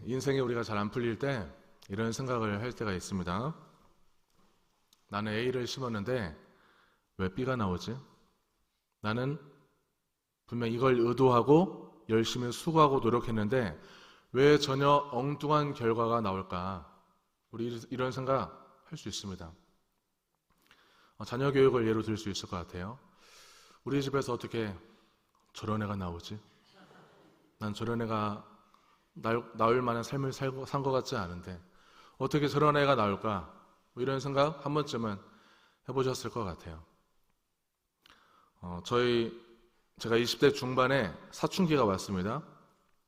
인생에 우리가 잘 안 풀릴 때 이런 생각을 할 때가 있습니다. 나는 A를 심었는데 왜 B가 나오지? 나는 분명 이걸 의도하고 열심히 수고하고 노력했는데 왜 전혀 엉뚱한 결과가 나올까? 우리 이런 생각 할 수 있습니다. 자녀 교육을 예로 들 수 있을 것 같아요. 우리 집에서 어떻게 저런 애가 나오지? 난 저런 애가 나올 만한 삶을 산 것 같지 않은데 어떻게 저런 애가 나올까? 이런 생각 한 번쯤은 해보셨을 것 같아요. 제가 20대 중반에 사춘기가 왔습니다.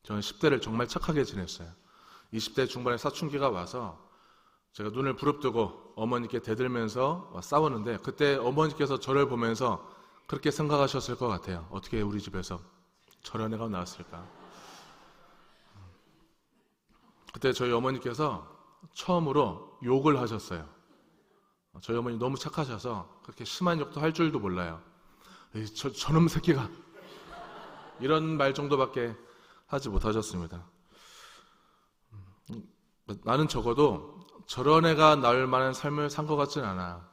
저는 10대를 정말 착하게 지냈어요. 20대 중반에 사춘기가 와서 제가 눈을 부릅뜨고 어머니께 대들면서 싸웠는데 그때 어머니께서 저를 보면서 그렇게 생각하셨을 것 같아요. 어떻게 우리 집에서 저런 애가 나왔을까? 그때 저희 어머니께서 처음으로 욕을 하셨어요. 저희 어머니 너무 착하셔서 그렇게 심한 욕도 할 줄도 몰라요. 저놈 새끼가 이런 말 정도밖에 하지 못하셨습니다. 나는 적어도 저런 애가 나올 만한 삶을 산 것 같진 않아.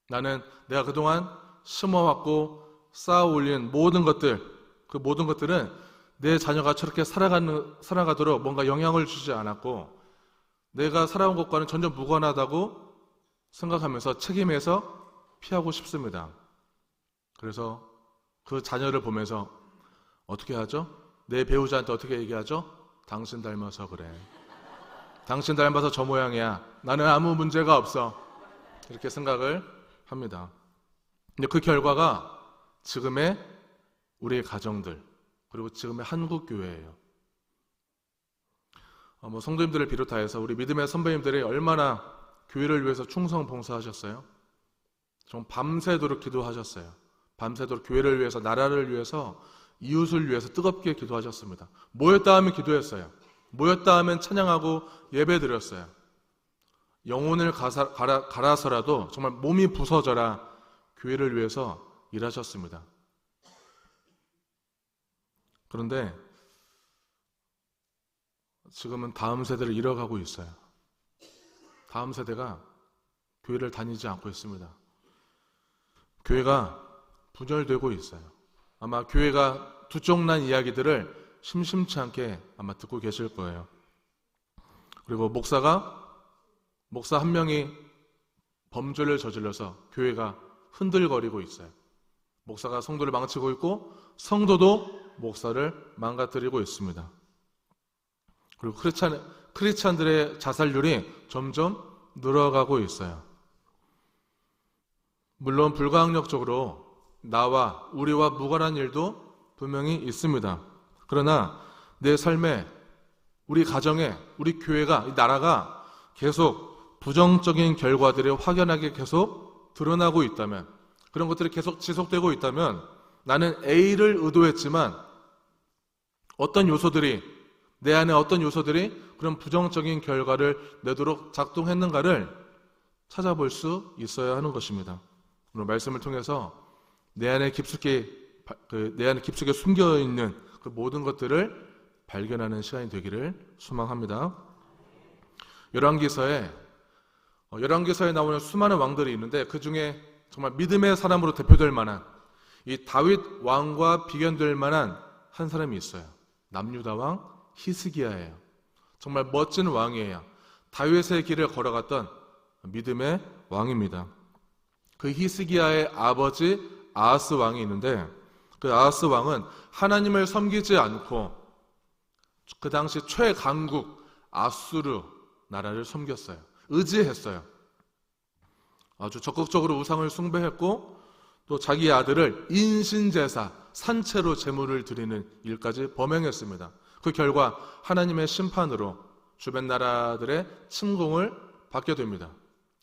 나는 내가 그동안 심어왔고 쌓아 올린 모든 것들, 그 모든 것들은 내 자녀가 저렇게 살아가도록 뭔가 영향을 주지 않았고 내가 살아온 것과는 전혀 무관하다고 생각하면서 책임에서 피하고 싶습니다. 그래서 그 자녀를 보면서 어떻게 하죠? 내 배우자한테 어떻게 얘기하죠? 당신 닮아서 그래. 당신 닮아서 저 모양이야. 나는 아무 문제가 없어. 이렇게 생각을 합니다. 근데 그 결과가 지금의 우리의 가정들 그리고 지금의 한국 교회예요. 성도님들을 비롯하여서 우리 믿음의 선배님들이 얼마나 교회를 위해서 충성 봉사하셨어요? 좀 밤새도록 기도하셨어요. 밤새도록 교회를 위해서, 나라를 위해서, 이웃을 위해서 뜨겁게 기도하셨습니다. 모였다 하면 기도했어요. 모였다 하면 찬양하고 예배드렸어요. 영혼을 갈아서라도 정말 몸이 부서져라 교회를 위해서 일하셨습니다. 그런데 지금은 다음 세대를 잃어가고 있어요. 다음 세대가 교회를 다니지 않고 있습니다. 교회가 분열되고 있어요. 아마 교회가 두쪽난 이야기들을 심심치 않게 아마 듣고 계실 거예요. 그리고 목사 한 명이 범죄를 저질러서 교회가 흔들거리고 있어요. 목사가 성도를 망치고 있고 성도도 목사를 망가뜨리고 있습니다. 그리고 크리스찬들의 자살률이 점점 늘어가고 있어요. 물론 불가항력적으로 우리와 무관한 일도 분명히 있습니다. 그러나 내 삶에, 우리 가정에, 우리 교회가, 이 나라가 계속 부정적인 결과들이 확연하게 계속 드러나고 있다면, 그런 것들이 계속 지속되고 있다면 나는 A를 의도했지만 내 안에 어떤 요소들이 그런 부정적인 결과를 내도록 작동했는가를 찾아볼 수 있어야 하는 것입니다. 오늘 말씀을 통해서 내 안에 깊숙이 숨겨있는 그 모든 것들을 발견하는 시간이 되기를 소망합니다. 열왕기서에 나오는 수많은 왕들이 있는데 그 중에 정말 믿음의 사람으로 대표될 만한 이 다윗 왕과 비견될 만한 한 사람이 있어요. 남유다 왕 히스기야예요. 정말 멋진 왕이에요. 다윗의 길을 걸어갔던 믿음의 왕입니다. 그 히스기야의 아버지 아하스 왕이 있는데 그 아하스 왕은 하나님을 섬기지 않고 그 당시 최강국 아수르 나라를 섬겼어요. 의지했어요. 아주 적극적으로 우상을 숭배했고 또 자기 아들을 인신제사, 산채로 제물을 드리는 일까지 범행했습니다. 그 결과 하나님의 심판으로 주변 나라들의 침공을 받게 됩니다.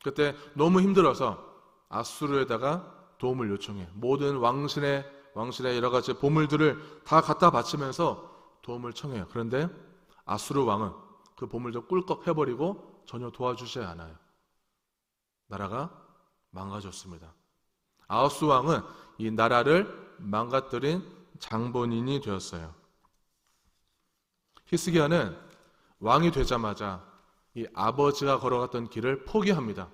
그때 너무 힘들어서 아수르에다가 도움을 요청해 모든 왕신의 여러 가지 보물들을 다 갖다 바치면서 도움을 청해요. 그런데 아수르 왕은 그 보물도 꿀꺽 해버리고 전혀 도와주지 않아요. 나라가 망가졌습니다. 아하스 왕은 이 나라를 망가뜨린 장본인이 되었어요. 히스기야는 왕이 되자마자 이 아버지가 걸어갔던 길을 포기합니다.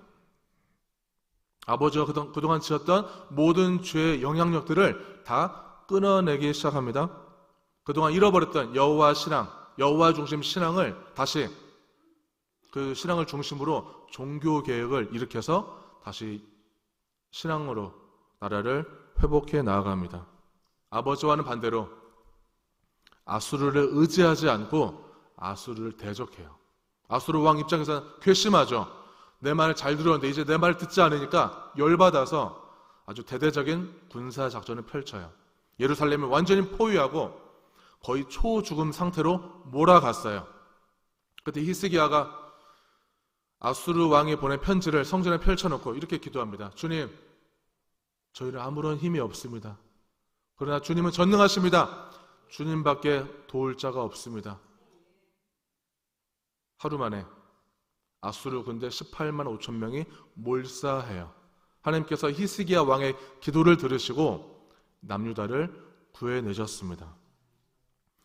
아버지가 그동안 지었던 모든 죄의 영향력들을 다 끊어내기 시작합니다. 그동안 잃어버렸던 여호와 신앙, 여호와 중심 신앙을 다시 그 신앙을 중심으로 종교 개혁을 일으켜서 다시 신앙으로 나라를 회복해 나아갑니다. 아버지와는 반대로 아수르를 의지하지 않고 아수르를 대적해요. 아수르 왕 입장에서는 괘씸하죠. 내 말을 잘 들었는데 이제 내 말을 듣지 않으니까 열받아서 아주 대대적인 군사 작전을 펼쳐요. 예루살렘을 완전히 포위하고 거의 초죽음 상태로 몰아갔어요. 그때 히스기야가 아수르 왕이 보낸 편지를 성전에 펼쳐놓고 이렇게 기도합니다. 주님, 저희는 아무런 힘이 없습니다. 그러나 주님은 전능하십니다. 주님밖에 도울 자가 없습니다. 하루 만에 아수르 군대 18만 5천 명이 몰사해요. 하나님께서 히스기야 왕의 기도를 들으시고 남유다를 구해내셨습니다.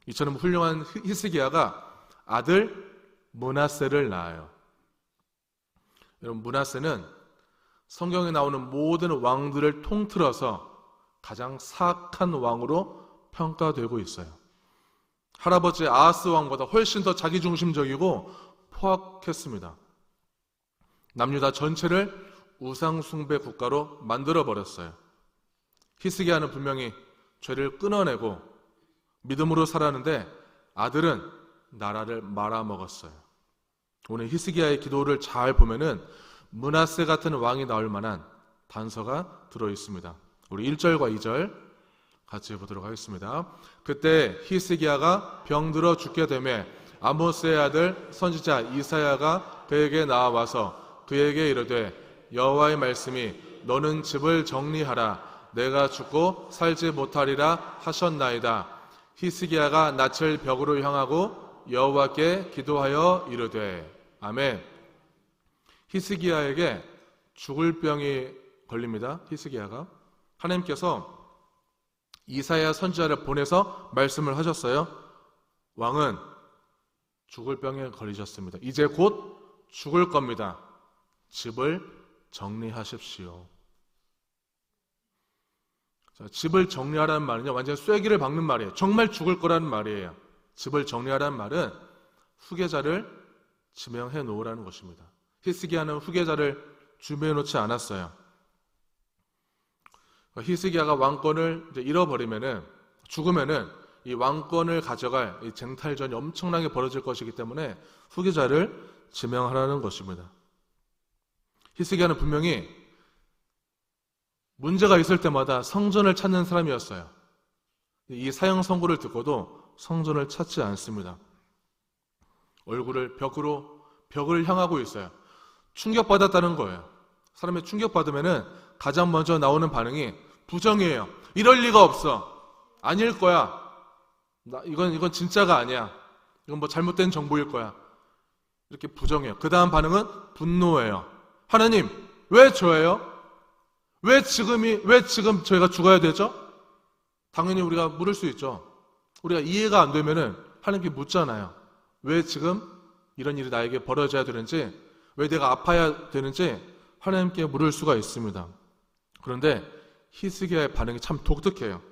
이처럼 훌륭한 히스기야가 아들 므낫세를 낳아요. 여러분, 므낫세는 성경에 나오는 모든 왕들을 통틀어서 가장 사악한 왕으로 평가되고 있어요. 할아버지 아하스 왕보다 훨씬 더 자기중심적이고 포악했습니다. 남유다 전체를 우상숭배 국가로 만들어버렸어요. 히스기야는 분명히 죄를 끊어내고 믿음으로 살았는데 아들은 나라를 말아먹었어요. 오늘 히스기야의 기도를 잘 보면은 므낫세 같은 왕이 나올 만한 단서가 들어있습니다. 우리 1절과 2절 같이 보도록 하겠습니다. 그때 히스기야가 병들어 죽게 되매 아모스의 아들 선지자 이사야가 그에게 나와서 그에게 이르되 여호와의 말씀이 너는 집을 정리하라 내가 죽고 살지 못하리라 하셨나이다. 히스기야가 낯을 벽으로 향하고 여호와께 기도하여 이르되 아멘. 히스기야에게 죽을 병이 걸립니다. 히스기야가 하나님께서 이사야 선지자를 보내서 말씀을 하셨어요. 왕은 죽을 병에 걸리셨습니다. 이제 곧 죽을 겁니다. 집을 정리하십시오. 자, 집을 정리하라는 말은요, 완전 쐐기를 박는 말이에요. 정말 죽을 거라는 말이에요. 집을 정리하라는 말은 후계자를 지명해 놓으라는 것입니다. 히스기야는 후계자를 준비해 놓지 않았어요. 히스기야가 왕권을 이제 잃어버리면은, 죽으면은 이 왕권을 가져갈 이 쟁탈전이 엄청나게 벌어질 것이기 때문에 후계자를 지명하라는 것입니다. 히스기야는 분명히 문제가 있을 때마다 성전을 찾는 사람이었어요. 이 사형 선고를 듣고도 성전을 찾지 않습니다. 얼굴을 벽을 향하고 있어요. 충격받았다는 거예요. 사람이 충격받으면은 가장 먼저 나오는 반응이 부정이에요. 이럴 리가 없어. 아닐 거야. 이건 진짜가 아니야. 이건 뭐 잘못된 정보일 거야. 이렇게 부정해요. 그 다음 반응은 분노예요. 하나님, 왜 저예요? 왜 지금 저희가 죽어야 되죠? 당연히 우리가 물을 수 있죠. 우리가 이해가 안 되면은 하나님께 묻잖아요. 왜 지금 이런 일이 나에게 벌어져야 되는지, 왜 내가 아파야 되는지 하나님께 물을 수가 있습니다. 그런데 히스기야의 반응이 참 독특해요.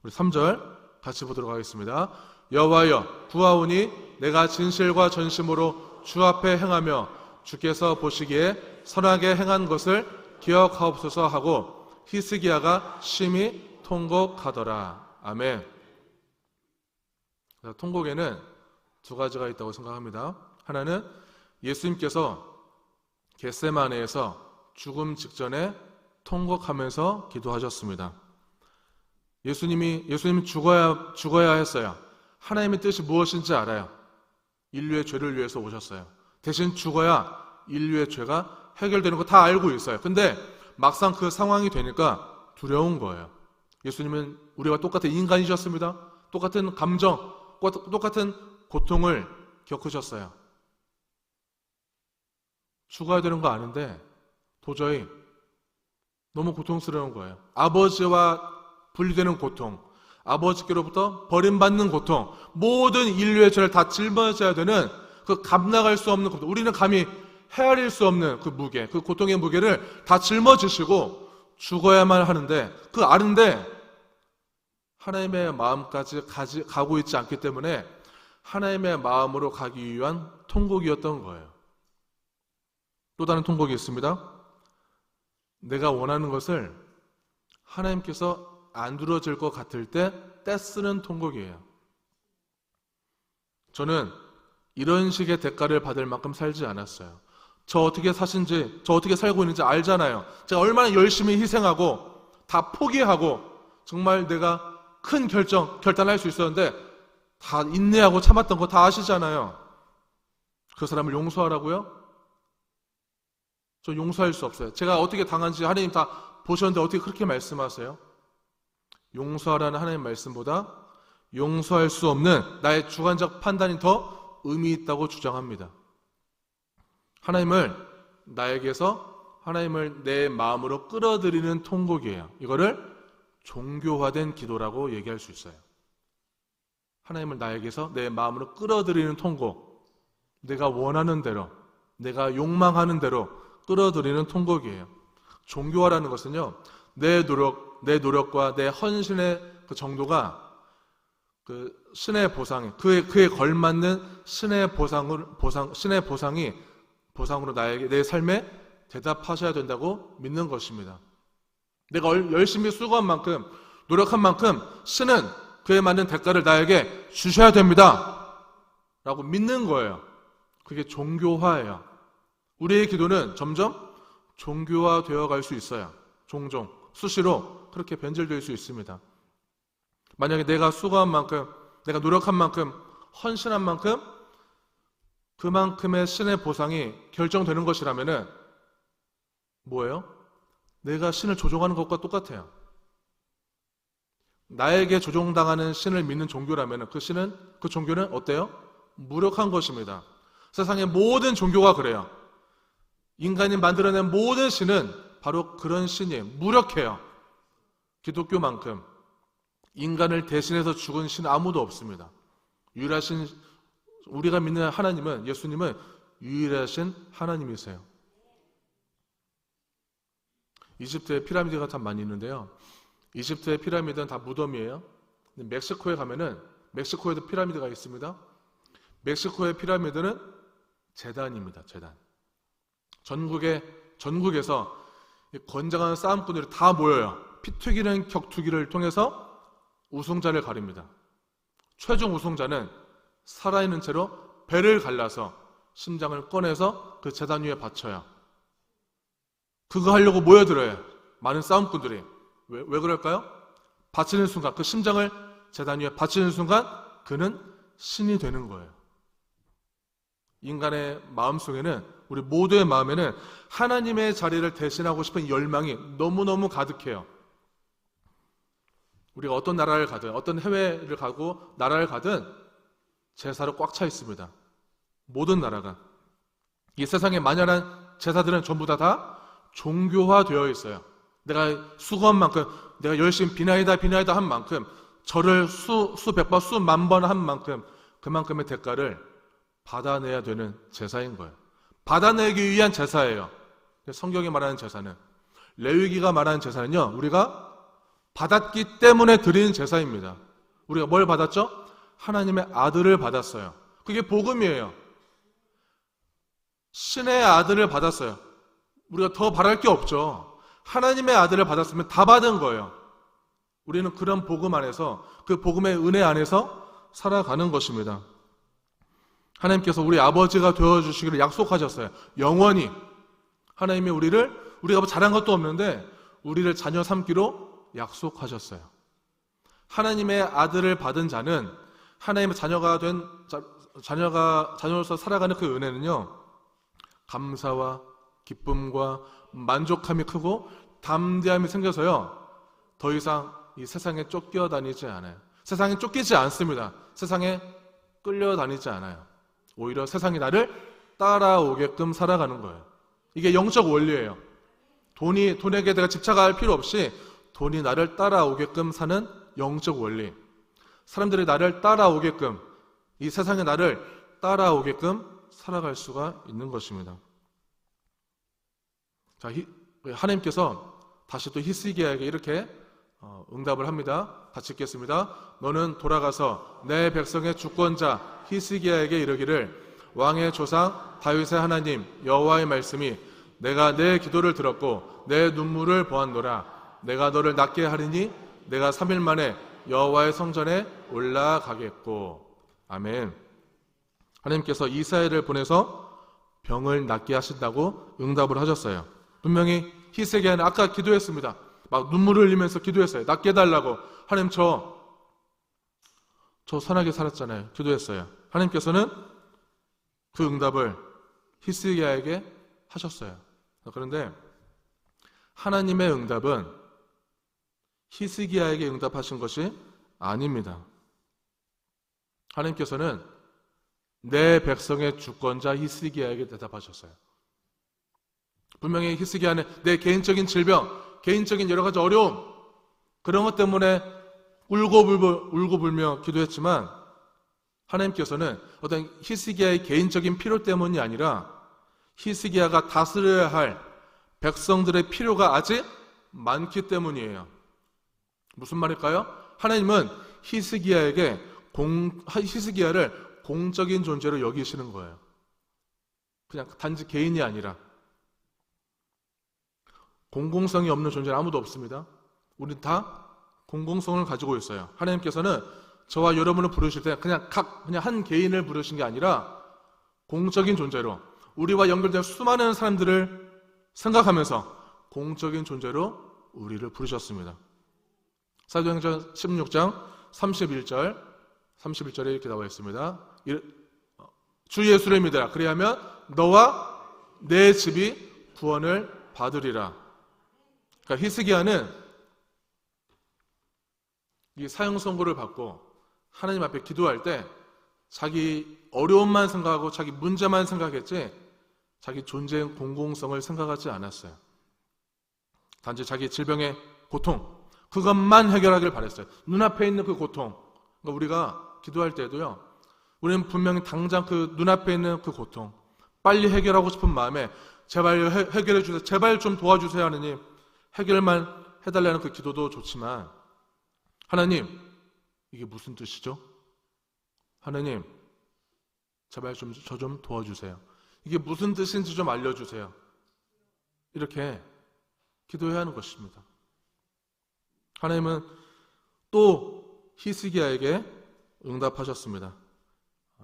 우리 3절 같이 보도록 하겠습니다. 여호와여 구하오니 내가 진실과 전심으로 주 앞에 행하며 주께서 보시기에 선하게 행한 것을 기억하옵소서 하고 히스기야가 심히 통곡하더라. 아멘. 통곡에는 두 가지가 있다고 생각합니다. 하나는 예수님께서 겟세마네에서 죽음 직전에 통곡하면서 기도하셨습니다. 예수님이 죽어야 했어요. 하나님의 뜻이 무엇인지 알아요. 인류의 죄를 위해서 오셨어요. 대신 죽어야 인류의 죄가 해결되는 거 다 알고 있어요. 근데 막상 그 상황이 되니까 두려운 거예요. 예수님은 우리와 똑같은 인간이셨습니다. 똑같은 감정, 똑같은 고통을 겪으셨어요. 죽어야 되는 거 아는데 도저히 너무 고통스러운 거예요. 아버지와 분리되는 고통, 아버지께로부터 버림받는 고통, 모든 인류의 죄를 다 짊어져야 되는 그 감당할 수 없는 고통, 우리는 감히 헤아릴 수 없는 그 무게, 그 고통의 무게를 다 짊어지시고 죽어야만 하는데, 그 아는데 하나님의 마음까지 가고 있지 않기 때문에 하나님의 마음으로 가기 위한 통곡이었던 거예요. 또 다른 통곡이 있습니다. 내가 원하는 것을 하나님께서 안 이루어질 것 같을 때 떼쓰는 통곡이에요. 저는 이런 식의 대가를 받을 만큼 살지 않았어요. 저 어떻게 사신지, 저 어떻게 살고 있는지 알잖아요. 제가 얼마나 열심히 희생하고 다 포기하고 정말 내가 큰 결단할 수 있었는데 다 인내하고 참았던 거 다 아시잖아요. 그 사람을 용서하라고요? 저 용서할 수 없어요. 제가 어떻게 당한지 하나님 다 보셨는데 어떻게 그렇게 말씀하세요? 용서하라는 하나님 말씀보다 용서할 수 없는 나의 주관적 판단이 더 의미 있다고 주장합니다. 하나님을 내 마음으로 끌어들이는 통곡이에요. 이거를 종교화된 기도라고 얘기할 수 있어요. 하나님을 나에게서 내 마음으로 끌어들이는 통곡, 내가 원하는 대로, 내가 욕망하는 대로 끌어들이는 통곡이에요. 종교화라는 것은요, 내 노력과 내 헌신의 그 정도가 그 신의 보상이, 그에 걸맞는 신의 보상으로 내 삶에 대답하셔야 된다고 믿는 것입니다. 내가 열심히 수고한 만큼, 노력한 만큼 신은 그에 맞는 대가를 나에게 주셔야 됩니다 라고 믿는 거예요. 그게 종교화예요. 우리의 기도는 점점 종교화되어 갈 수 있어요. 종종 수시로 그렇게 변질될 수 있습니다. 만약에 내가 수고한 만큼, 내가 노력한 만큼, 헌신한 만큼 그만큼의 신의 보상이 결정되는 것이라면은 뭐예요? 내가 신을 조종하는 것과 똑같아요. 나에게 조종당하는 신을 믿는 종교라면 그 종교는 어때요? 무력한 것입니다. 세상의 모든 종교가 그래요. 인간이 만들어낸 모든 신은 바로 그런 신이 무력해요. 기독교만큼 인간을 대신해서 죽은 신 아무도 없습니다. 유일하신, 우리가 믿는 하나님은, 예수님은 유일하신 하나님이세요. 이집트에 피라미드가 참 많이 있는데요. 이집트의 피라미드는 다 무덤이에요. 멕시코에 가면은 멕시코에도 피라미드가 있습니다. 멕시코의 피라미드는 제단입니다. 제단. 전국에서 건장한 싸움꾼들이 다 모여요. 피 튀기는 격투기를 통해서 우승자를 가립니다. 최종 우승자는 살아있는 채로 배를 갈라서 심장을 꺼내서 그 제단 위에 바쳐요. 그거 하려고 모여들어요. 많은 싸움꾼들이. 왜 그럴까요? 바치는 순간, 그 심장을 제단 위에 바치는 순간 그는 신이 되는 거예요. 인간의 마음속에는, 우리 모두의 마음에는 하나님의 자리를 대신하고 싶은 열망이 너무너무 가득해요. 우리가 어떤 나라를 가든, 어떤 해외를 가고 나라를 가든 제사로 꽉 차 있습니다. 모든 나라가. 이 세상의 만연한 제사들은 전부 다 종교화되어 있어요. 내가 수고한 만큼, 내가 열심히 비나이다 한 만큼, 절을 수백 번, 수만 번 한 만큼 그만큼의 대가를 받아내야 되는 제사인 거예요. 받아내기 위한 제사예요. 성경이 말하는 제사는, 레위기가 말하는 제사는요, 우리가 받았기 때문에 드리는 제사입니다. 우리가 뭘 받았죠? 하나님의 아들을 받았어요. 그게 복음이에요. 신의 아들을 받았어요. 우리가 더 바랄 게 없죠. 하나님의 아들을 받았으면 다 받은 거예요. 우리는 그런 복음 안에서, 그 복음의 은혜 안에서 살아가는 것입니다. 하나님께서 우리 아버지가 되어주시기를 약속하셨어요. 영원히. 하나님이 우리가 뭐 잘한 것도 없는데 우리를 자녀 삼기로 약속하셨어요. 하나님의 아들을 받은 자는, 하나님의 자녀로서 살아가는 그 은혜는요, 감사와 기쁨과 만족함이 크고 담대함이 생겨서요, 더 이상 이 세상에 쫓겨다니지 않아요. 세상에 쫓기지 않습니다. 세상에 끌려다니지 않아요. 오히려 세상이 나를 따라오게끔 살아가는 거예요. 이게 영적 원리예요. 돈에게 내가 집착할 필요 없이 돈이 나를 따라오게끔 사는 영적 원리. 사람들이 나를 따라오게끔, 이 세상에 나를 따라오게끔 살아갈 수가 있는 것입니다. 자, 하나님께서 다시 또 히스기야에게 이렇게 응답을 합니다. 같이 읽겠습니다. 너는 돌아가서 내 백성의 주권자 히스기야에게 이르기를 왕의 조상 다윗의 하나님 여호와의 말씀이 내가 내 기도를 들었고 내 눈물을 보았노라. 내가 너를 낫게 하리니 내가 3일 만에 여호와의 성전에 올라가겠고. 아멘. 하나님께서 이사야를 보내서 병을 낫게 하신다고 응답을 하셨어요. 분명히 히스기야는 아까 기도했습니다. 막 눈물을 흘리면서 기도했어요. 낫게 해달라고. 하나님 저 선하게 살았잖아요. 기도했어요. 하나님께서는 그 응답을 히스기야에게 하셨어요. 그런데 하나님의 응답은 히스기야에게 응답하신 것이 아닙니다. 하나님께서는 내 백성의 주권자 히스기야에게 대답하셨어요. 분명히 히스기야는 내 개인적인 질병, 개인적인 여러 가지 어려움, 그런 것 때문에 울고불며 기도했지만 하나님께서는 어떤 히스기야의 개인적인 필요 때문이 아니라 히스기야가 다스려야 할 백성들의 필요가 아직 많기 때문이에요. 무슨 말일까요? 하나님은 히스기야를 공적인 존재로 여기시는 거예요. 그냥 단지 개인이 아니라. 공공성이 없는 존재는 아무도 없습니다. 우린 다 공공성을 가지고 있어요. 하나님께서는 저와 여러분을 부르실 때 그냥 한 개인을 부르신 게 아니라 공적인 존재로 우리와 연결된 수많은 사람들을 생각하면서 공적인 존재로 우리를 부르셨습니다. 사도행전 16장 31절에 이렇게 나와 있습니다. 주 예수를 믿으라. 그리하면 너와 내 집이 구원을 받으리라. 그러니까 히스기야는 이 사형 선고를 받고 하나님 앞에 기도할 때 자기 어려움만 생각하고 자기 문제만 생각했지 자기 존재의 공공성을 생각하지 않았어요. 단지 자기 질병의 고통, 그것만 해결하길 바랬어요. 눈앞에 있는 그 고통. 그러니까 우리가 기도할 때도요, 우리는 분명히 당장 그 눈앞에 있는 그 고통, 빨리 해결하고 싶은 마음에 제발 해결해 주세요. 제발 좀 도와주세요. 하느님. 해결만 해달라는 그 기도도 좋지만 하나님, 이게 무슨 뜻이죠? 하나님, 제발 저 좀 도와주세요. 이게 무슨 뜻인지 좀 알려주세요. 이렇게 기도해야 하는 것입니다. 하나님은 또 히스기야에게 응답하셨습니다.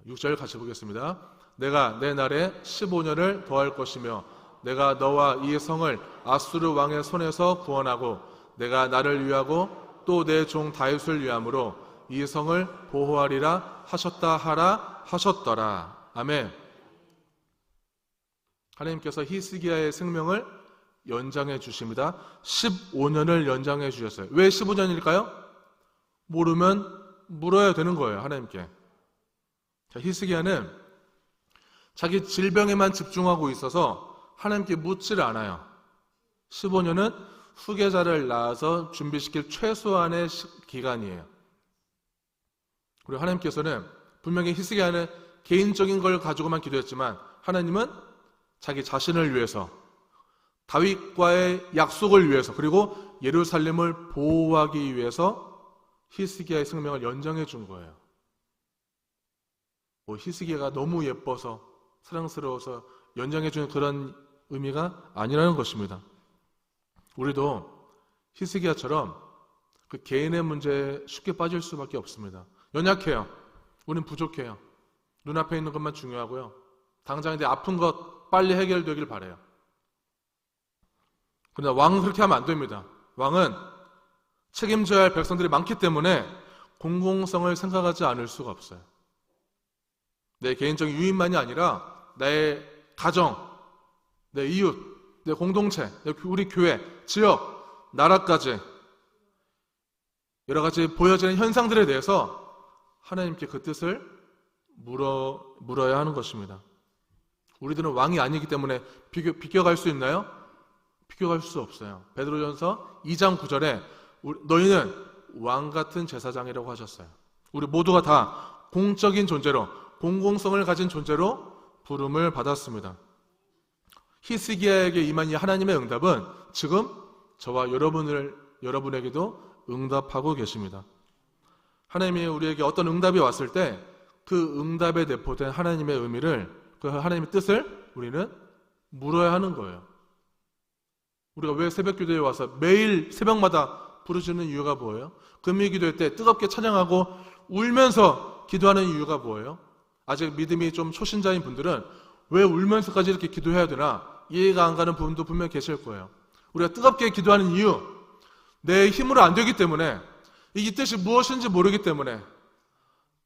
6절 같이 보겠습니다. 내가 내 날에 15년을 더할 것이며 내가 너와 이 성을 아수르 왕의 손에서 구원하고 내가 나를 위하고 또 내 종 다윗을 위함으로 이 성을 보호하리라 하셨다 하라 하셨더라. 아멘. 하나님께서 히스기야의 생명을 연장해 주십니다. 15년을 연장해 주셨어요. 왜 15년일까요? 모르면 물어야 되는 거예요. 하나님께. 자, 히스기야는 자기 질병에만 집중하고 있어서 하나님께 묻지를 않아요. 15년은 후계자를 낳아서 준비시킬 최소한의 기간이에요. 그리고 하나님께서는 분명히 히스기야는 개인적인 걸 가지고만 기도했지만 하나님은 자기 자신을 위해서, 다윗과의 약속을 위해서, 그리고 예루살렘을 보호하기 위해서 히스기야의 생명을 연장해 준 거예요. 히스기야가 너무 예뻐서 사랑스러워서 연장해 주는 그런 의미가 아니라는 것입니다. 우리도 히스기야처럼 그 개인의 문제에 쉽게 빠질 수밖에 없습니다. 연약해요. 우리는 부족해요. 눈앞에 있는 것만 중요하고요. 당장 내 아픈 것 빨리 해결되길 바라요. 그러나 왕은 그렇게 하면 안 됩니다. 왕은 책임져야 할 백성들이 많기 때문에 공공성을 생각하지 않을 수가 없어요. 내 개인적인 유익만이 아니라 나의 가정, 내 이웃, 내 공동체, 우리 교회, 지역, 나라까지 여러 가지 보여지는 현상들에 대해서 하나님께 그 뜻을 물어야 하는 것입니다. 우리들은 왕이 아니기 때문에 비껴갈 수 있나요? 비껴갈 수 없어요. 베드로전서 2장 9절에 너희는 왕 같은 제사장이라고 하셨어요. 우리 모두가 다 공적인 존재로, 공공성을 가진 존재로 부름을 받았습니다. 히스기야에게 임한 이 하나님의 응답은 지금 저와 여러분에게도 응답하고 계십니다. 하나님이 우리에게 어떤 응답이 왔을 때 그 응답에 내포된 하나님의 의미를, 그 하나님의 뜻을 우리는 물어야 하는 거예요. 우리가 왜 새벽 기도에 와서 매일 새벽마다 부르짖는 이유가 뭐예요? 금요 기도회 때 뜨겁게 찬양하고 울면서 기도하는 이유가 뭐예요? 아직 믿음이 좀 초신자인 분들은 왜 울면서까지 이렇게 기도해야 되나 이해가 안 가는 부분도 분명히 계실 거예요. 우리가 뜨겁게 기도하는 이유, 내 힘으로 안 되기 때문에, 이 뜻이 무엇인지 모르기 때문에,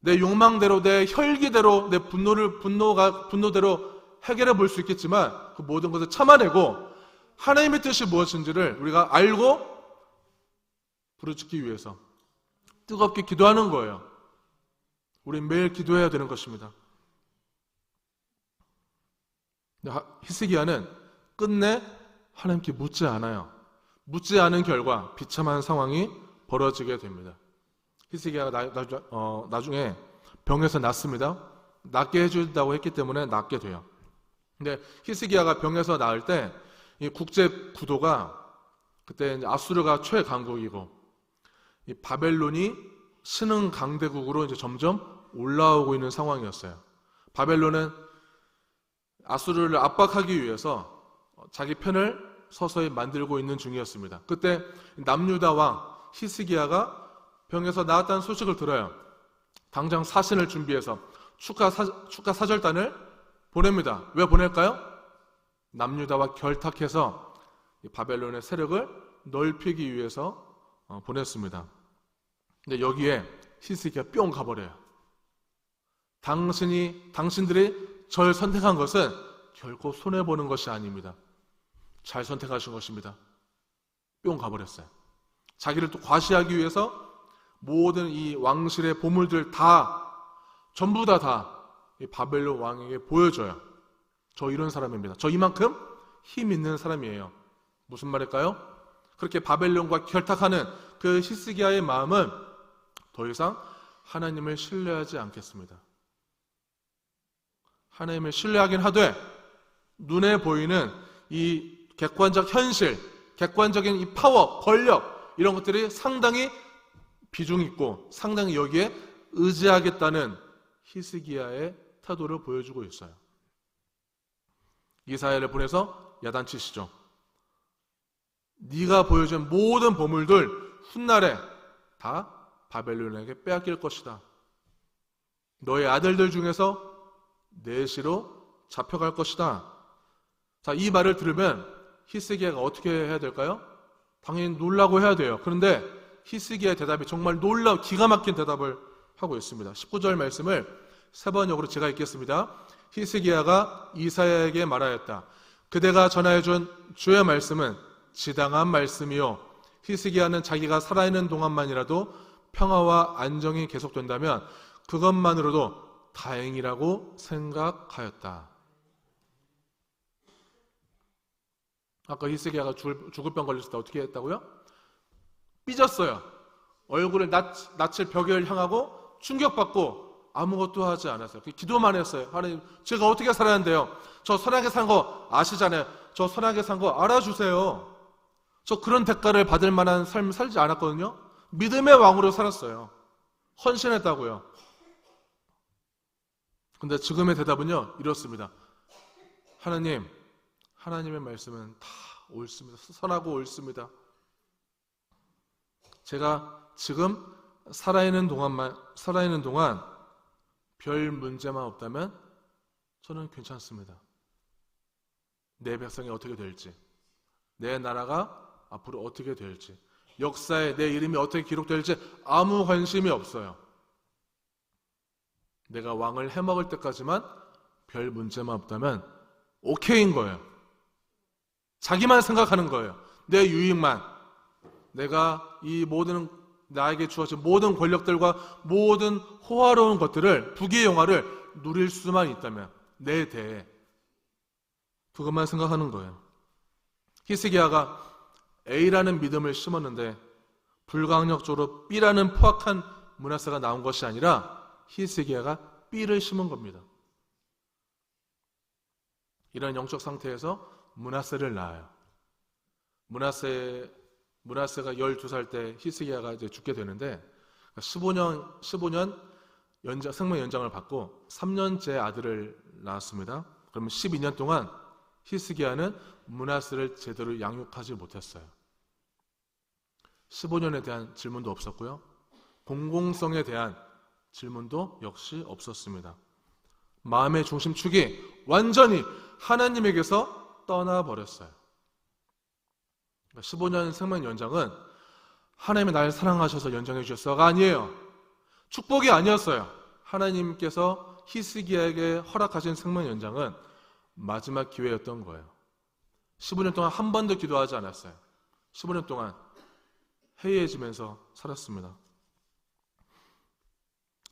내 욕망대로, 내 혈기대로, 내 분노대로 해결해 볼 수 있겠지만 그 모든 것을 참아내고 하나님의 뜻이 무엇인지를 우리가 알고 부르짖기 위해서 뜨겁게 기도하는 거예요. 우린 매일 기도해야 되는 것입니다. 히스기야는 끝내 하나님께 묻지 않아요. 묻지 않은 결과 비참한 상황이 벌어지게 됩니다. 히스기야가 나중에 병에서 낫습니다. 낫게 해준다고 했기 때문에 낫게 돼요. 근데 히스기야가 병에서 나을 때 이 국제 구도가 그때 이제 아수르가 최강국이고 이 바벨론이 신흥 강대국으로 이제 점점 올라오고 있는 상황이었어요. 바벨론은 아수르를 압박하기 위해서 자기 편을 서서히 만들고 있는 중이었습니다. 그때 남유다 왕 히스기야가 병에서 나았다는 소식을 들어요. 당장 사신을 준비해서 축하 사절단을 보냅니다. 왜 보낼까요? 남유다와 결탁해서 바벨론의 세력을 넓히기 위해서 보냈습니다. 근데 여기에 히스기야 뿅 가버려요. 당신들이 절 선택한 것은 결코 손해보는 것이 아닙니다. 잘 선택하신 것입니다. 뿅 가버렸어요. 자기를 또 과시하기 위해서 모든 이 왕실의 보물들 전부 다 이 바벨론 왕에게 보여줘요. 저 이런 사람입니다. 저 이만큼 힘 있는 사람이에요. 무슨 말일까요? 그렇게 바벨론과 결탁하는 그 히스기야의 마음은 더 이상 하나님을 신뢰하지 않겠습니다. 하나님을 신뢰하긴 하되 눈에 보이는 이 객관적 현실, 객관적인 이 파워, 권력 이런 것들이 상당히 비중 있고 상당히 여기에 의지하겠다는 히스기야의 태도를 보여주고 있어요. 이사야를 보내서 야단치시죠. 네가 보여준 모든 보물들 훗날에 다 바벨론에게 빼앗길 것이다. 너의 아들들 중에서 내시로 잡혀갈 것이다. 자, 이 말을 들으면 히스기야가 어떻게 해야 될까요? 당연히 놀라고 해야 돼요. 그런데 히스기야의 대답이 정말 기가 막힌 대답을 하고 있습니다. 19절 말씀을 세 번역으로 제가 읽겠습니다. 히스기야가 이사야에게 말하였다. 그대가 전하여준 주의 말씀은 지당한 말씀이요. 히스기야는 자기가 살아있는 동안만이라도 평화와 안정이 계속된다면 그것만으로도 다행이라고 생각하였다. 아까 히스기야가 죽을 병 걸렸을 때 어떻게 했다고요? 삐졌어요. 얼굴을 낯을 벽을 향하고 충격받고 아무것도 하지 않았어요. 기도만 했어요. 하나님, 제가 어떻게 살아야 한대요? 저 선하게 산 거 아시잖아요. 저 선하게 산 거 알아주세요. 저 그런 대가를 받을 만한 삶을 살지 않았거든요. 믿음의 왕으로 살았어요. 헌신했다고요. 근데 지금의 대답은요, 이렇습니다. 하나님의 말씀은 다 옳습니다. 선하고 옳습니다. 제가 지금 살아있는 동안 별 문제만 없다면 저는 괜찮습니다. 내 백성이 어떻게 될지, 내 나라가 앞으로 어떻게 될지, 역사에 내 이름이 어떻게 기록될지 아무 관심이 없어요. 내가 왕을 해먹을 때까지만 별 문제만 없다면 오케이인 거예요. 자기만 생각하는 거예요. 내 유익만. 내가 이 모든 나에게 주어진 모든 권력들과 모든 호화로운 것들을, 부귀의 영화를 누릴 수만 있다면 내 대에 그것만 생각하는 거예요. 히스기야가 A라는 믿음을 심었는데 불강력적으로 B라는 포악한 므낫세가 나온 것이 아니라 히스기야가 B를 심은 겁니다. 이런 영적 상태에서 므낫세를 낳아요. 므낫세가 12살 때 히스기야가 이제 죽게 되는데 15년 생명 연장을 받고 3년째 아들을 낳았습니다. 그러면 12년 동안 히스기야는 므낫세를 제대로 양육하지 못했어요. 15년에 대한 질문도 없었고요. 공공성에 대한 질문도 역시 없었습니다. 마음의 중심축이 완전히 하나님에게서 떠나버렸어요. 15년 생명 연장은 하나님이 날 사랑하셔서 연장해 주셨어가 아니에요. 축복이 아니었어요. 하나님께서 히스기야에게 허락하신 생명 연장은 마지막 기회였던 거예요. 15년 동안 한 번도 기도하지 않았어요. 15년 동안 해이해지면서 살았습니다.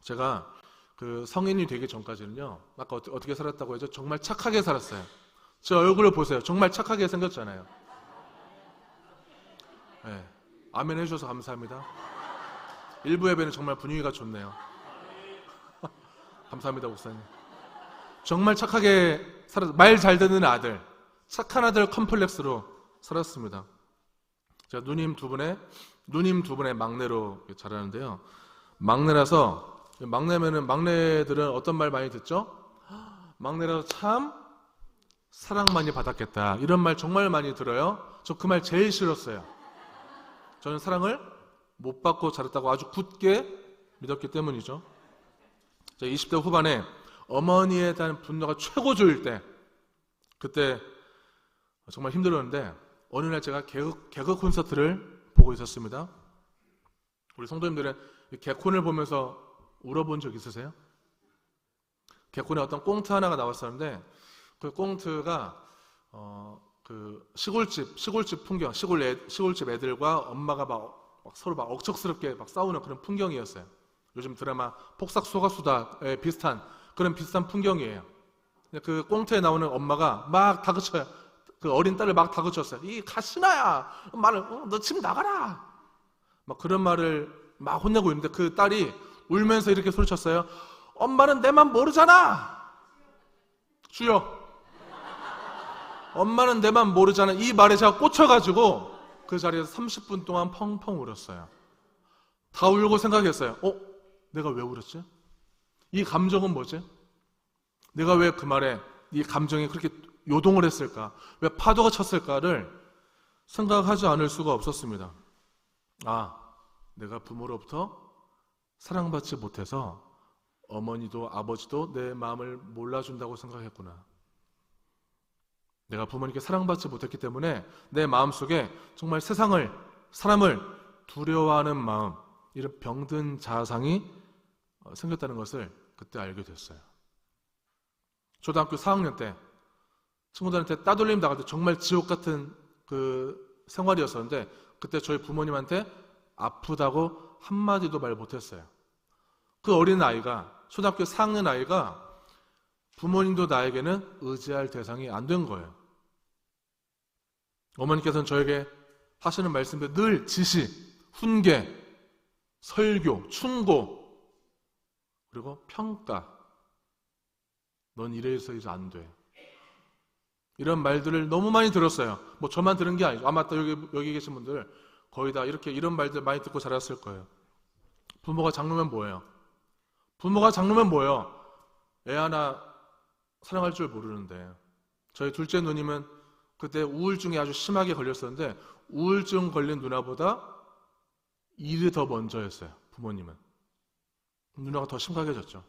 제가 그 성인이 되기 전까지는요, 아까 어떻게 살았다고 했죠? 정말 착하게 살았어요. 제 얼굴을 보세요. 정말 착하게 생겼잖아요. 네. 아멘 해주셔서 감사합니다. 일부 예배는 정말 분위기가 좋네요. 감사합니다, 목사님. 정말 착하게 살았어요. 말 잘 듣는 아들, 착한 아들 컴플렉스로 살았습니다. 제가 누님 두 분의 막내로 자라는데요. 막내면은 막내들은 어떤 말 많이 듣죠? 막내라서 참 사랑 많이 받았겠다. 이런 말 정말 많이 들어요. 저 그 말 제일 싫었어요. 저는 사랑을 못 받고 자랐다고 아주 굳게 믿었기 때문이죠. 20대 후반에 어머니에 대한 분노가 최고조일 때, 그때 정말 힘들었는데 어느 날 제가 개그 콘서트를 보고 있었습니다. 우리 성도님들은 개콘을 보면서 울어본 적 있으세요? 개콘에 어떤 꽁트 하나가 나왔었는데 그 꽁트가 그 시골집 풍경, 시골집 애들과 엄마가 막 서로 막 억척스럽게 막 싸우는 그런 풍경이었어요. 요즘 드라마 폭삭 소가수다에 비슷한 풍경이에요. 그 꽁트에 나오는 엄마가 막 다그쳐요. 그 어린 딸을 막 다그쳤어요. 이 가시나야, 너 집 나가라. 막 그런 말을 막 혼내고 있는데 그 딸이 울면서 이렇게 소리쳤어요. 엄마는 내 맘 모르잖아. 주여, 엄마는 내 맘 모르잖아. 이 말에 제가 꽂혀가지고 그 자리에서 30분 동안 펑펑 울었어요. 다 울고 생각했어요. 내가 왜 울었지? 이 감정은 뭐지? 내가 왜 그 말에 이 감정이 그렇게 요동을 했을까? 왜 파도가 쳤을까를 생각하지 않을 수가 없었습니다. 내가 부모로부터 사랑받지 못해서 어머니도 아버지도 내 마음을 몰라준다고 생각했구나. 내가 부모님께 사랑받지 못했기 때문에 내 마음속에 정말 사람을 두려워하는 마음, 이런 병든 자아상이 생겼다는 것을 그때 알게 됐어요. 초등학교 4학년 때 친구들한테 따돌림 당할 때 정말 지옥 같은 그 생활이었었는데 그때 저희 부모님한테 아프다고 한마디도 말 못했어요. 그 어린 아이가, 초등학교 4학년 아이가 부모님도 나에게는 의지할 대상이 안 된 거예요. 어머니께서는 저에게 하시는 말씀들 늘 지시, 훈계, 설교, 충고, 그리고 평가. 넌 이래서 이제 안 돼. 이런 말들을 너무 많이 들었어요. 뭐 저만 들은 게 아니죠. 맞다. 여기 계신 분들 거의 다 이런 말들 많이 듣고 자랐을 거예요. 부모가 장르면 뭐예요? 애 하나 사랑할 줄 모르는데. 저희 둘째 누님은 그때 우울증이 아주 심하게 걸렸었는데 우울증 걸린 누나보다 일이 더 먼저였어요. 부모님은. 누나가 더 심각해졌죠.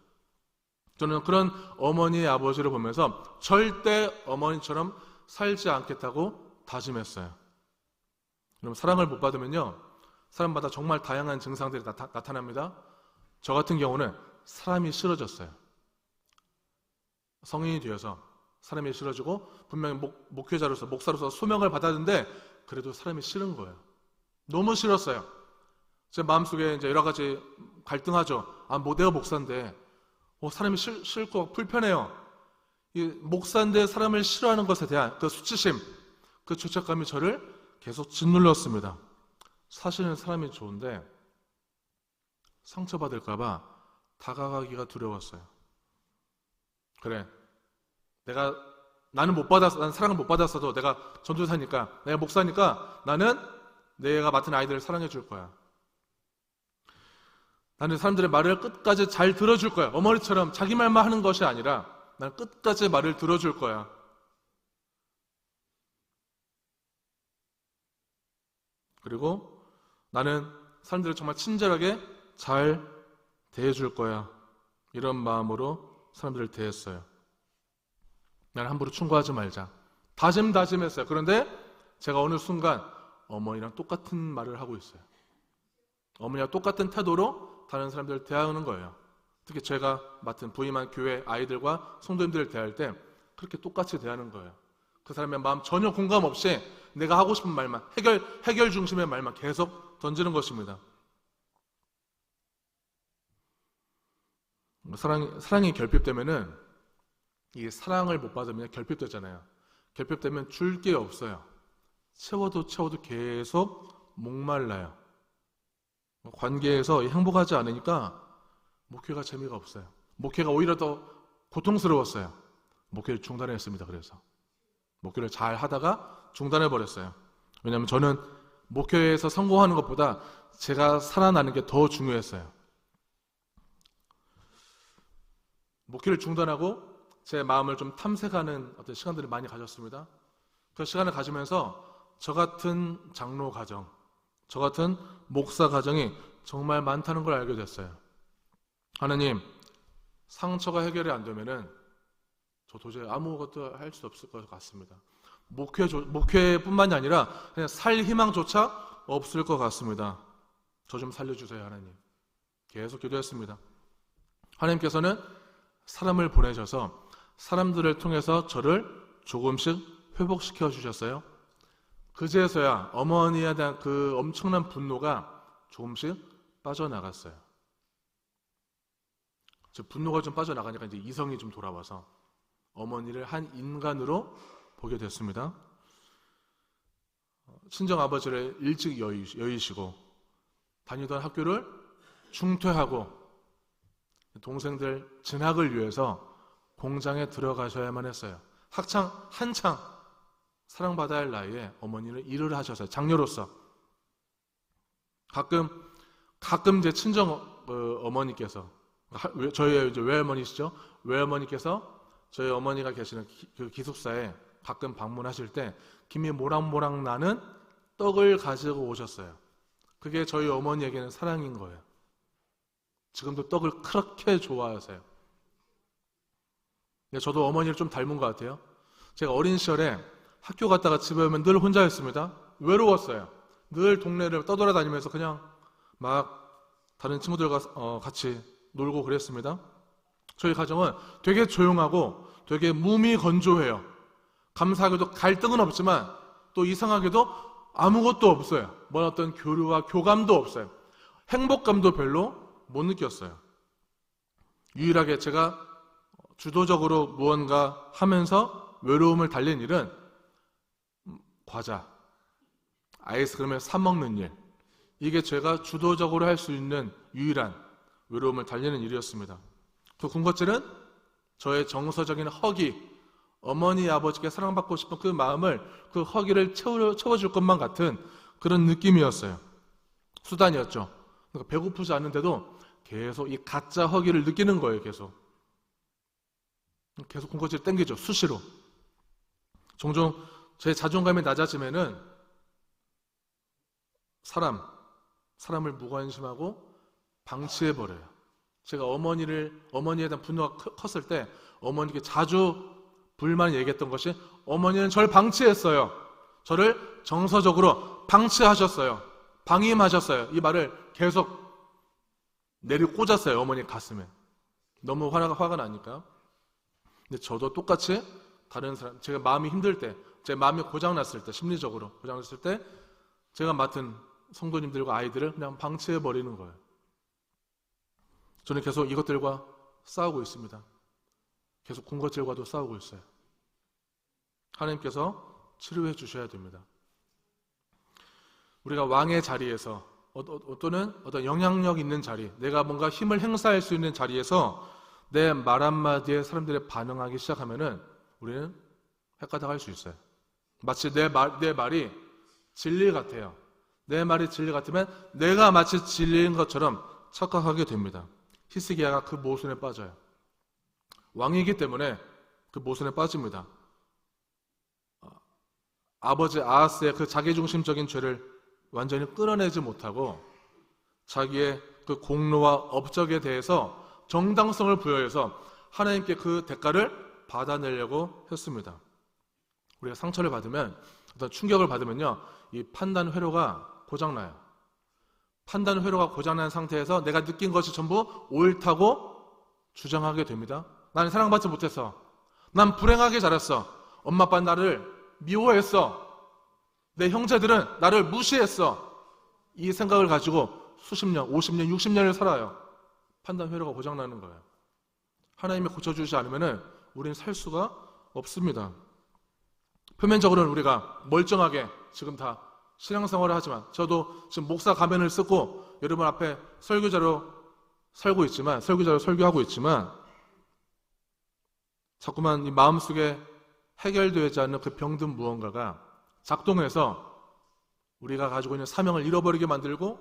저는 그런 어머니의 아버지를 보면서 절대 어머니처럼 살지 않겠다고 다짐했어요. 그럼 사랑을 못 받으면요, 사람마다 정말 다양한 증상들이 나타납니다. 저 같은 경우는 사람이 싫어졌어요. 성인이 되어서 사람이 싫어지고 분명히 목회자로서 목사로서 소명을 받았는데 그래도 사람이 싫은 거예요. 너무 싫었어요. 제 마음속에 이제 여러 가지 갈등하죠. 내가 목사인데 사람이 싫고 불편해요. 이 목사인데 사람을 싫어하는 것에 대한 그 수치심, 그 죄책감이 저를 계속 짓눌렀습니다. 사실은 사람이 좋은데 상처받을까봐 다가가기가 두려웠어요. 그래, 내가 나는 사랑을 못 받았어도 내가 전도사니까, 내가 목사니까 나는 내가 맡은 아이들을 사랑해 줄 거야. 나는 사람들의 말을 끝까지 잘 들어줄 거야. 어머니처럼 자기 말만 하는 것이 아니라 나는 끝까지 말을 들어줄 거야. 그리고 나는 사람들을 정말 친절하게 잘 대해줄 거야. 이런 마음으로 사람들을 대했어요. 나는 함부로 충고하지 말자. 다짐했어요. 그런데 제가 어느 순간 어머니랑 똑같은 말을 하고 있어요. 어머니와 똑같은 태도로 다른 사람들을 대하는 거예요. 특히 제가 맡은 부임한 교회 아이들과 성도님들을 대할 때 그렇게 똑같이 대하는 거예요. 그 사람의 마음 전혀 공감 없이 내가 하고 싶은 말만, 해결 중심의 말만 계속 던지는 것입니다. 사랑이 결핍되면은, 이 사랑을 못 받으면 결핍되잖아요. 결핍되면 줄 게 없어요. 채워도 계속 목말라요. 관계에서 행복하지 않으니까 목회가 재미가 없어요. 목회가 오히려 더 고통스러웠어요. 목회를 중단했습니다. 그래서 목회를 잘 하다가 중단해버렸어요. 왜냐하면 저는 목회에서 성공하는 것보다 제가 살아나는 게 더 중요했어요. 목회를 중단하고 제 마음을 좀 탐색하는 어떤 시간들을 많이 가졌습니다. 그 시간을 가지면서 저 같은 장로 가정, 저 같은 목사 가정이 정말 많다는 걸 알게 됐어요. 하나님, 상처가 해결이 안 되면은 저 도저히 아무것도 할 수 없을 것 같습니다. 목회뿐만이 아니라 그냥 살 희망조차 없을 것 같습니다. 저 좀 살려주세요, 하나님. 계속 기도했습니다. 하나님께서는 사람을 보내셔서 사람들을 통해서 저를 조금씩 회복시켜 주셨어요. 그제서야 어머니에 대한 그 엄청난 분노가 조금씩 빠져나갔어요. 분노가 좀 빠져나가니까 이제 이성이 좀 돌아와서 어머니를 한 인간으로 보게 됐습니다. 친정 아버지를 일찍 여의시고 다니던 학교를 중퇴하고 동생들 진학을 위해서 공장에 들어가셔야만 했어요. 한창 사랑받아야 할 나이에 어머니는 일을 하셔서요. 장녀로서. 가끔 제 친정 어머니께서, 저희 이제 외할머니시죠. 외할머니께서 저희 어머니가 계시는 그 기숙사에 가끔 방문하실 때 김이 모락모락 나는 떡을 가지고 오셨어요. 그게 저희 어머니에게는 사랑인 거예요. 지금도 떡을 그렇게 좋아하세요. 저도 어머니를 좀 닮은 것 같아요. 제가 어린 시절에 학교 갔다가 집에 오면 늘 혼자였습니다. 외로웠어요. 늘 동네를 떠돌아다니면서 그냥 막 다른 친구들과 같이 놀고 그랬습니다. 저희 가정은 되게 조용하고 되게 무미건조해요. 감사하게도 갈등은 없지만 또 이상하게도 아무것도 없어요. 뭐 어떤 교류와 교감도 없어요. 행복감도 별로 못 느꼈어요. 유일하게 제가 주도적으로 무언가 하면서 외로움을 달랜 일은 과자, 아이스크림을 사 먹는 일. 이게 제가 주도적으로 할 수 있는 유일한 외로움을 달래는 일이었습니다. 그 군것질은 저의 정서적인 허기, 어머니 아버지께 사랑받고 싶은 그 마음을, 그 허기를 채워줄 것만 같은 그런 느낌이었어요. 수단이었죠. 그러니까 배고프지 않은데도 계속 이 가짜 허기를 느끼는 거예요. 계속 군것질을 땡기죠. 수시로. 종종 제 자존감이 낮아지면은 사람을 무관심하고 방치해버려요. 제가 어머니에 대한 분노가 컸을 때 어머니께 자주 불만 얘기했던 것이, 어머니는 저를 방치했어요. 저를 정서적으로 방치하셨어요. 방임하셨어요. 이 말을 계속 내리꽂았어요. 어머니 가슴에. 너무 화가 나니까. 근데 저도 똑같이 다른 사람, 제가 마음이 힘들 때, 제 마음이 고장났을 때, 심리적으로 고장났을 때 제가 맡은 성도님들과 아이들을 그냥 방치해버리는 거예요. 저는 계속 이것들과 싸우고 있습니다. 계속 군것질과도 싸우고 있어요. 하나님께서 치료해 주셔야 됩니다. 우리가 왕의 자리에서 또는 어떤 영향력 있는 자리, 내가 뭔가 힘을 행사할 수 있는 자리에서 내 말 한마디에 사람들이 반응하기 시작하면은 우리는 헷갈려할 수 있어요. 마치 내 말이 진리 같아요. 내 말이 진리 같으면 내가 마치 진리인 것처럼 착각하게 됩니다. 히스기야가 그 모순에 빠져요. 왕이기 때문에 그 모순에 빠집니다. 아버지 아하스의 그 자기중심적인 죄를 완전히 끊어내지 못하고 자기의 그 공로와 업적에 대해서 정당성을 부여해서 하나님께 그 대가를 받아내려고 했습니다. 우리가 상처를 받으면, 어떤 충격을 받으면요, 이 판단 회로가 고장나요. 판단 회로가 고장난 상태에서 내가 느낀 것이 전부 옳다고 주장하게 됩니다. 나는 사랑받지 못했어. 난 불행하게 자랐어. 엄마 아빠는 나를 미워했어. 내 형제들은 나를 무시했어. 이 생각을 가지고 수십 년, 50년, 60년을 살아요. 판단 회로가 고장나는 거예요. 하나님이 고쳐주지 않으면 우리는 살 수가 없습니다. 표면적으로는 우리가 멀쩡하게 지금 다 신앙생활을 하지만, 저도 지금 목사 가면을 쓰고 여러분 앞에 설교자로 설교하고 있지만 자꾸만 이 마음속에 해결되지 않는 그 병든 무언가가 작동해서 우리가 가지고 있는 사명을 잃어버리게 만들고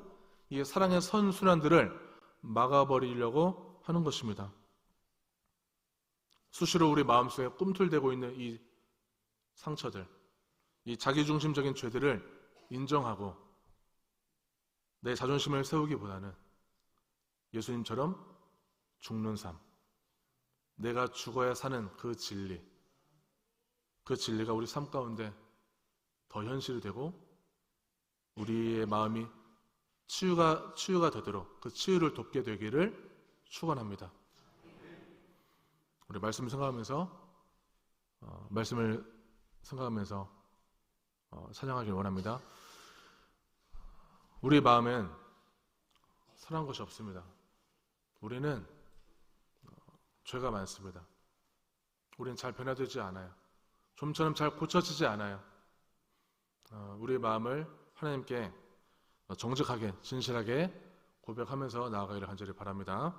이 사랑의 선순환들을 막아버리려고 하는 것입니다. 수시로 우리 마음속에 꿈틀대고 있는 이 상처들, 이 자기중심적인 죄들을 인정하고 내 자존심을 세우기보다는 예수님처럼 죽는 삶, 내가 죽어야 사는 그 진리가 우리 삶 가운데 더 현실이 되고 우리의 마음이 치유가 되도록 그 치유를 돕게 되기를 축원합니다. 우리 말씀을 생각하면서 찬양하길 원합니다. 우리 마음엔 선한 것이 없습니다. 우리는 죄가 많습니다. 우리는 잘 변화되지 않아요. 좀처럼 잘 고쳐지지 않아요. 우리의 마음을 하나님께 정직하게, 진실하게 고백하면서 나아가기를 간절히 바랍니다.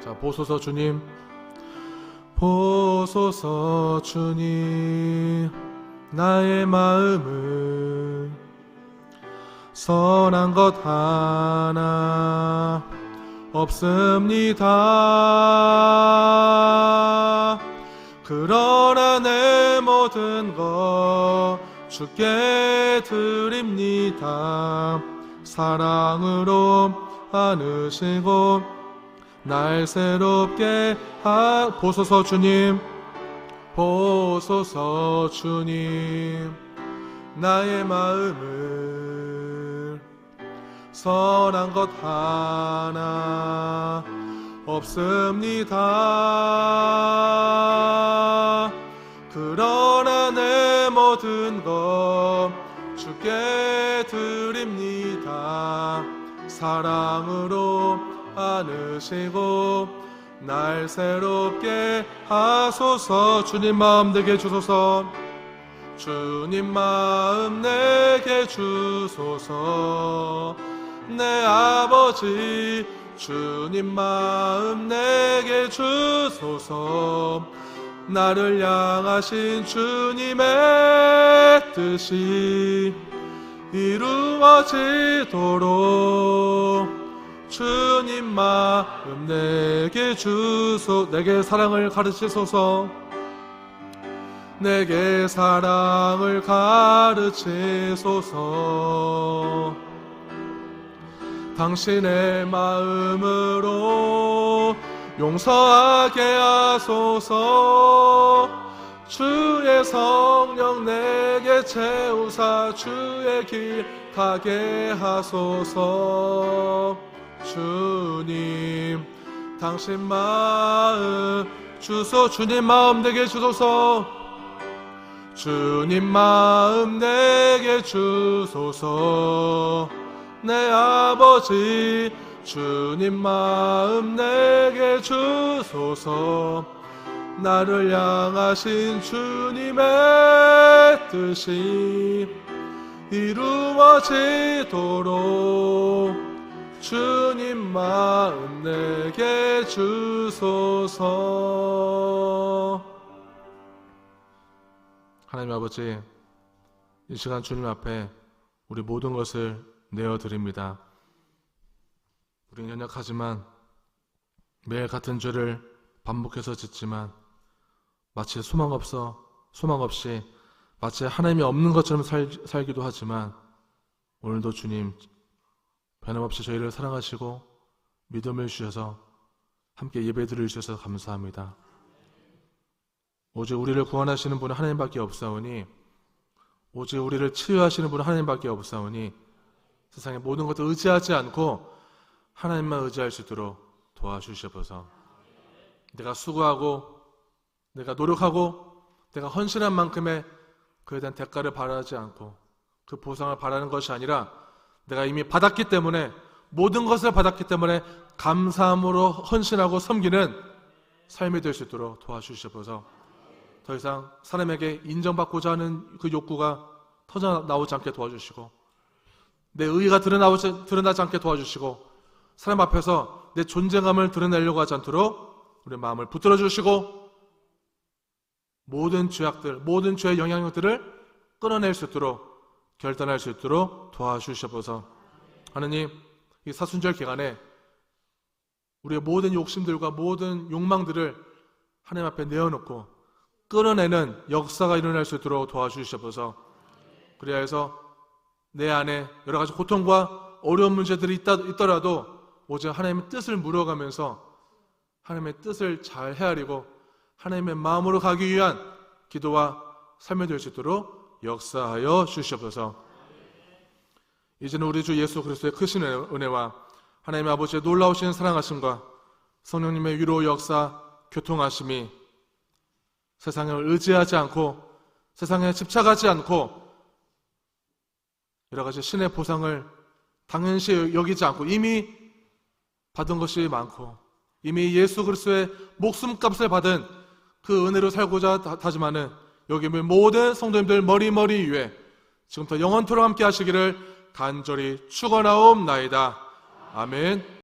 자, 보소서 주님, 보소서 주님, 나의 마음을 선한 것 하나 없습니다. 그러나 내 모든 것 주께 드립니다. 사랑으로 안으시고 날 새롭게 보소서 주님, 보소서 주님, 나의 마음을 선한 것 하나 없습니다. 그러나 내 모든 것 주께 드립니다. 사랑으로 안으시고 날 새롭게 하소서. 주님 마음 내게 주소서. 주님 마음 내게 주소서. 내 아버지 주님 마음 내게 주소서. 나를 향하신 주님의 뜻이 이루어지도록 주님 마음 내게 내게 사랑을 가르치소서. 내게 사랑을 가르치소서. 당신의 마음으로 용서하게 하소서. 주의 성령 내게 채우사 주의 길 가게 하소서. 주님 당신 마음 주소. 주님 마음 내게 주소서. 주님 마음 내게 주소서. 내 아버지 주님 마음 내게 주소서. 나를 향하신 주님의 뜻이 이루어지도록 주님 마음 내게 주소서. 하나님 아버지, 이 시간 주님 앞에 우리 모든 것을 내어드립니다. 우리는 연약하지만 매일 같은 죄를 반복해서 짓지만 마치 소망 없이 마치 하나님이 없는 것처럼 살기도 하지만 오늘도 주님 변함없이 저희를 사랑하시고 믿음을 주셔서 함께 예배드릴 주셔서 감사합니다. 오직 우리를 구원하시는 분은 하나님밖에 없사오니, 오직 우리를 치유하시는 분은 하나님밖에 없사오니 세상의 모든 것을 의지하지 않고 하나님만 의지할 수 있도록 도와주시옵소서. 내가 수고하고 내가 노력하고 내가 헌신한 만큼의 그에 대한 대가를 바라지 않고 그 보상을 바라는 것이 아니라 내가 이미 받았기 때문에, 모든 것을 받았기 때문에 감사함으로 헌신하고 섬기는 삶이 될 수 있도록 도와주시옵소서. 더 이상 사람에게 인정받고자 하는 그 욕구가 터져 나오지 않게 도와주시고, 내 의의가 드러나지 않게 도와주시고, 사람 앞에서 내 존재감을 드러내려고 하지 않도록 우리 마음을 붙들어 주시고, 모든 죄악들, 모든 죄의 영향력들을 끊어낼 수 있도록, 결단할 수 있도록 도와주시옵소서. 하느님, 이 사순절 기간에 우리의 모든 욕심들과 모든 욕망들을 하나님 앞에 내어놓고 끊어내는 역사가 일어날 수 있도록 도와주시옵소서. 그래야 해서 내 안에 여러 가지 고통과 어려운 문제들이 있더라도 오직 하나님의 뜻을 물어가면서 하나님의 뜻을 잘 헤아리고 하나님의 마음으로 가기 위한 기도와 삶이 될 수 있도록 역사하여 주시옵소서. 이제는 우리 주 예수 그리스도의 크신 은혜와 하나님의 아버지의 놀라우신 사랑하심과 성령님의 위로 역사, 교통하심이 세상을 의지하지 않고 세상에 집착하지 않고 여러 가지 신의 보상을 당연시 여기지 않고 이미 받은 것이 많고 이미 예수 그리스도의 목숨값을 받은 그 은혜로 살고자 다짐하는 여기 있는 모든 성도님들 머리 위에 지금부터 영원토록 함께 하시기를 간절히 축원하옵나이다. 아멘.